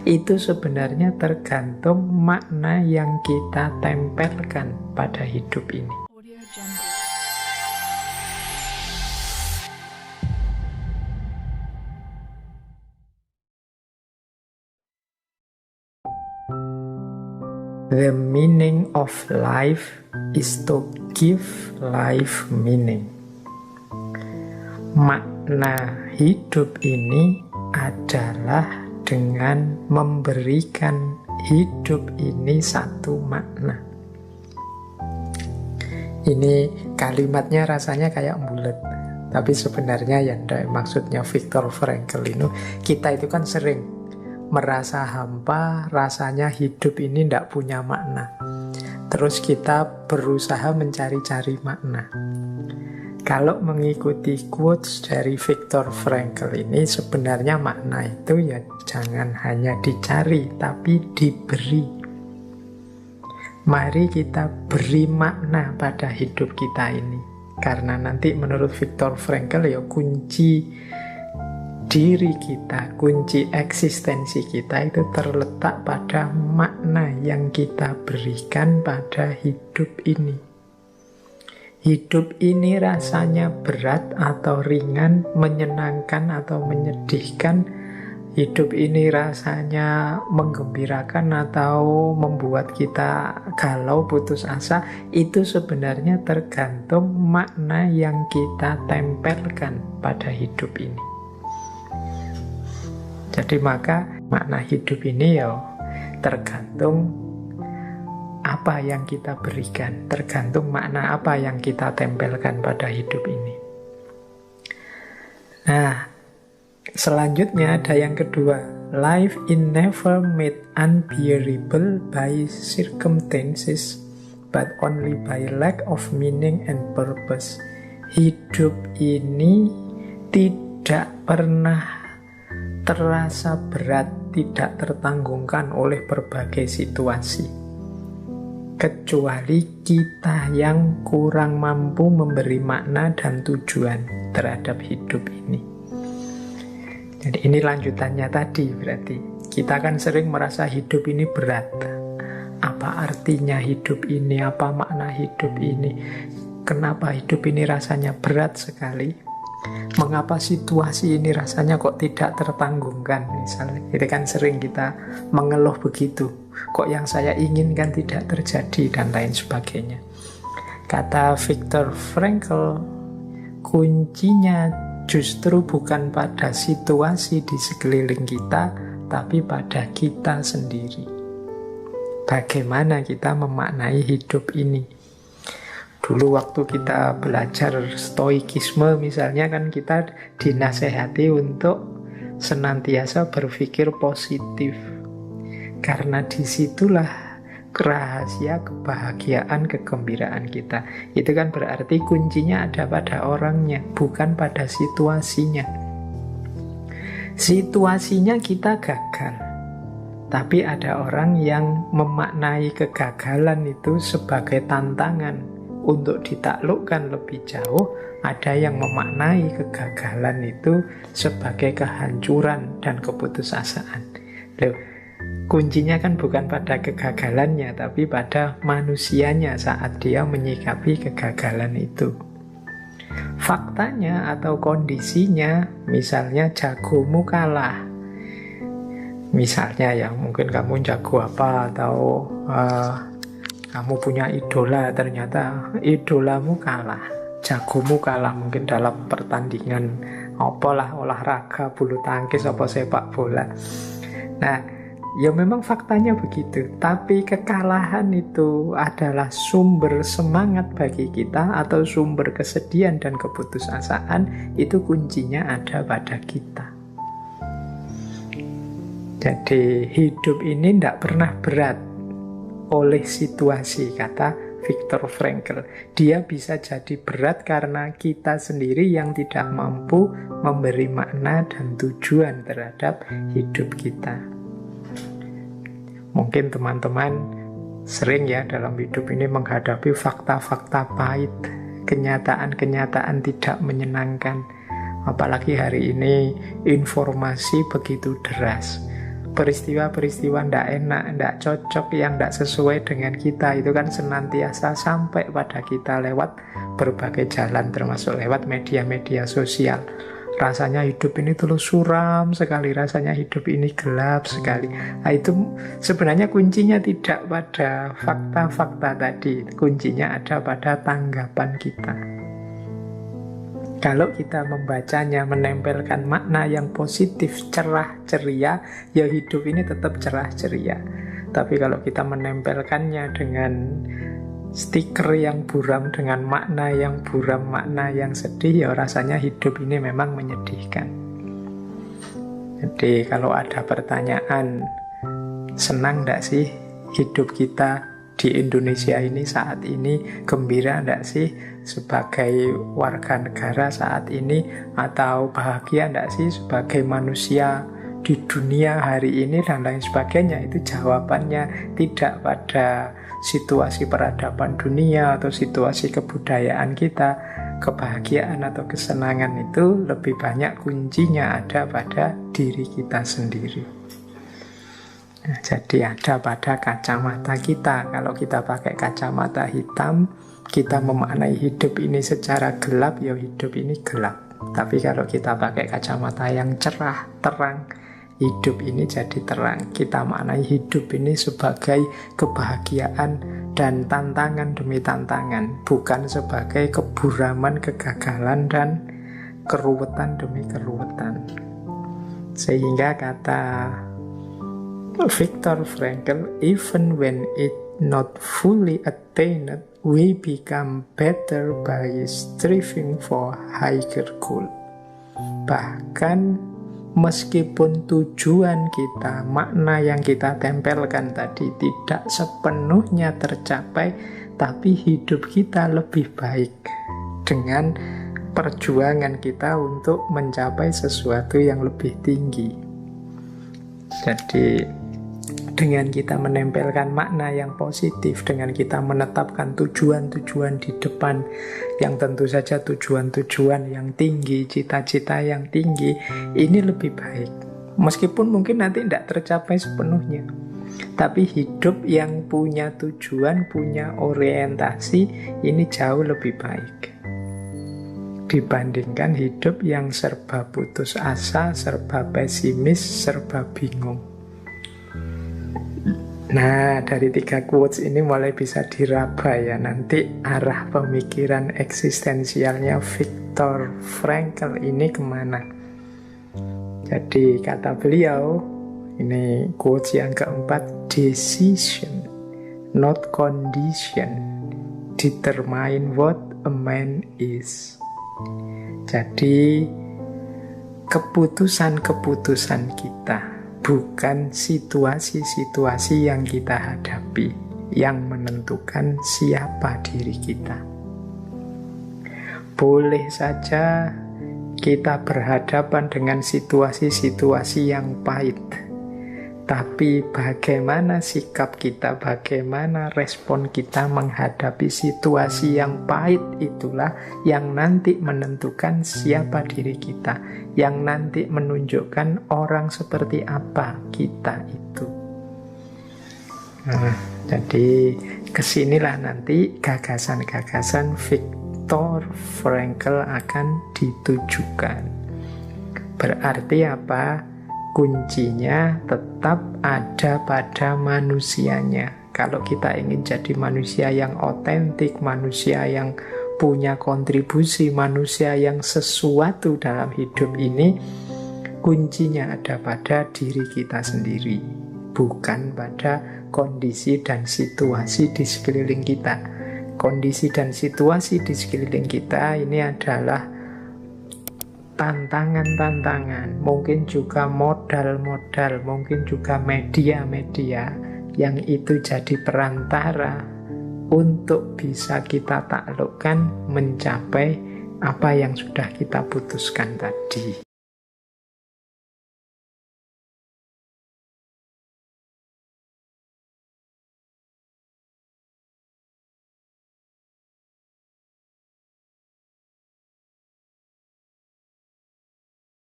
Itu sebenarnya tergantung makna yang kita tempelkan pada hidup ini. The meaning of life is to give life meaning. Makna hidup ini adalah dengan memberikan hidup ini satu makna. Ini kalimatnya rasanya kayak bulat, tapi sebenarnya yang maksudnya Viktor Frankl ini, kita itu kan sering merasa hampa, rasanya hidup ini tidak punya makna. Terus kita berusaha mencari-cari makna. Kalau mengikuti quotes dari Viktor Frankl ini, sebenarnya makna itu ya jangan hanya dicari, tapi diberi. Mari kita beri makna pada hidup kita ini. Karena nanti menurut Viktor Frankl ya kunci diri kita, kunci eksistensi kita itu terletak pada makna yang kita berikan pada hidup ini. Hidup ini rasanya berat atau ringan, menyenangkan atau menyedihkan. Hidup ini rasanya menggembirakan atau membuat kita galau, putus asa. Itu sebenarnya tergantung makna yang kita tempelkan pada hidup ini. Jadi maka makna hidup ini ya tergantung apa yang kita berikan, tergantung makna apa yang kita tempelkan pada hidup ini. Nah, selanjutnya ada yang kedua. Life is never made unbearable by circumstances, but only by lack of meaning and purpose. Hidup ini tidak pernah terasa berat, tidak tertanggungkan oleh berbagai situasi, kecuali kita yang kurang mampu memberi makna dan tujuan terhadap hidup ini. Jadi ini lanjutannya tadi, berarti kita kan sering merasa hidup ini berat. Apa artinya hidup ini? Apa makna hidup ini? Kenapa hidup ini rasanya berat sekali? Mengapa situasi ini rasanya kok tidak tertanggungkan misalnya? Itu kan sering kita mengeluh begitu. Kok yang saya inginkan tidak terjadi dan lain sebagainya. Kata Viktor Frankl, kuncinya justru bukan pada situasi di sekeliling kita, tapi pada kita sendiri. Bagaimana kita memaknai hidup ini? Dulu waktu kita belajar stoikisme misalnya kan kita dinasehati untuk senantiasa berpikir positif. Karena disitulah rahasia kebahagiaan, kegembiraan kita. Itu kan berarti kuncinya ada pada orangnya, bukan pada situasinya. Situasinya kita gagal, tapi ada orang yang memaknai kegagalan itu sebagai tantangan untuk ditaklukkan lebih jauh. Ada yang memaknai kegagalan itu sebagai kehancuran dan keputusasaan. Loh, kuncinya kan bukan pada kegagalannya, tapi pada manusianya saat dia menyikapi kegagalan itu. Faktanya atau kondisinya, misalnya jagomu kalah. Misalnya ya mungkin kamu jago apa, atau kamu punya idola, ternyata idolamu kalah, jagomu kalah mungkin dalam pertandingan apalah, olahraga, bulu tangkis, apa sepak bola. Nah, ya memang faktanya begitu, tapi kekalahan itu adalah sumber semangat bagi kita atau sumber kesedihan dan keputusasaan, itu kuncinya ada pada kita. Jadi hidup ini tidak pernah berat oleh situasi, kata Viktor Frankl. Dia bisa jadi berat karena kita sendiri yang tidak mampu memberi makna dan tujuan terhadap hidup kita. Mungkin teman-teman sering ya dalam hidup ini menghadapi fakta-fakta pahit, kenyataan-kenyataan tidak menyenangkan. Apalagi hari ini informasi begitu deras. peristiwa-peristiwa ndak enak, ndak cocok, yang ndak sesuai dengan kita itu kan senantiasa sampai pada kita lewat berbagai jalan, termasuk lewat media-media sosial. Rasanya hidup ini terlalu suram sekali, rasanya hidup ini gelap sekali. Nah, itu sebenarnya kuncinya tidak pada fakta-fakta tadi, kuncinya ada pada tanggapan kita. Kalau kita membacanya, menempelkan makna yang positif, cerah, ceria, ya hidup ini tetap cerah, ceria. Tapi kalau kita menempelkannya dengan stiker yang buram, dengan makna yang buram, makna yang sedih, ya rasanya hidup ini memang menyedihkan. Jadi kalau ada pertanyaan, senang enggak sih hidup kita di Indonesia ini saat ini, gembira enggak sih sebagai warga negara saat ini, atau bahagia enggak sih sebagai manusia di dunia hari ini, dan lain sebagainya, itu jawabannya tidak pada situasi peradaban dunia atau situasi kebudayaan kita. Kebahagiaan atau kesenangan itu lebih banyak kuncinya ada pada diri kita sendiri. Nah, jadi ada pada kacamata kita. Kalau kita pakai kacamata hitam, kita memaknai hidup ini secara gelap, ya hidup ini gelap. Tapi kalau kita pakai kacamata yang cerah, terang, hidup ini jadi terang. Kita maknai hidup ini sebagai kebahagiaan dan tantangan demi tantangan, bukan sebagai keburaman, kegagalan, dan keruwetan demi keruwetan. Sehingga kata Viktor Frankl, even when it not fully attained, we become better by striving for higher goal. Bahkan meskipun tujuan kita, makna yang kita tempelkan tadi tidak sepenuhnya tercapai, tapi hidup kita lebih baik dengan perjuangan kita untuk mencapai sesuatu yang lebih tinggi. Jadi dengan kita menempelkan makna yang positif, dengan kita menetapkan tujuan-tujuan di depan, yang tentu saja tujuan-tujuan yang tinggi, cita-cita yang tinggi, ini lebih baik. Meskipun mungkin nanti tidak tercapai sepenuhnya, tapi hidup yang punya tujuan, punya orientasi, ini jauh lebih baik dibandingkan hidup yang serba putus asa, serba pesimis, serba bingung. Nah, dari 3 quotes ini mulai bisa diraba ya nanti arah pemikiran eksistensialnya Viktor Frankl ini kemana. Jadi kata beliau, ini quotes yang keempat, decision, not condition, determine what a man is. Jadi keputusan-keputusan kita, bukan situasi-situasi yang kita hadapi, yang menentukan siapa diri kita. Boleh saja kita berhadapan dengan situasi-situasi yang pahit, tapi bagaimana sikap kita, bagaimana respon kita menghadapi situasi yang pahit itulah yang nanti menentukan siapa diri kita, yang nanti menunjukkan orang seperti apa kita itu. Nah, jadi kesinilah nanti gagasan-gagasan Viktor Frankl akan ditujukan. Berarti apa? Kuncinya tetap ada pada manusianya. Kalau kita ingin jadi manusia yang otentik, manusia yang punya kontribusi, manusia yang sesuatu dalam hidup ini, kuncinya ada pada diri kita sendiri, bukan pada kondisi dan situasi di sekeliling kita. Kondisi dan situasi di sekeliling kita ini adalah tantangan-tantangan, mungkin juga modal-modal, mungkin juga media-media yang itu jadi perantara untuk bisa kita taklukkan mencapai apa yang sudah kita putuskan tadi.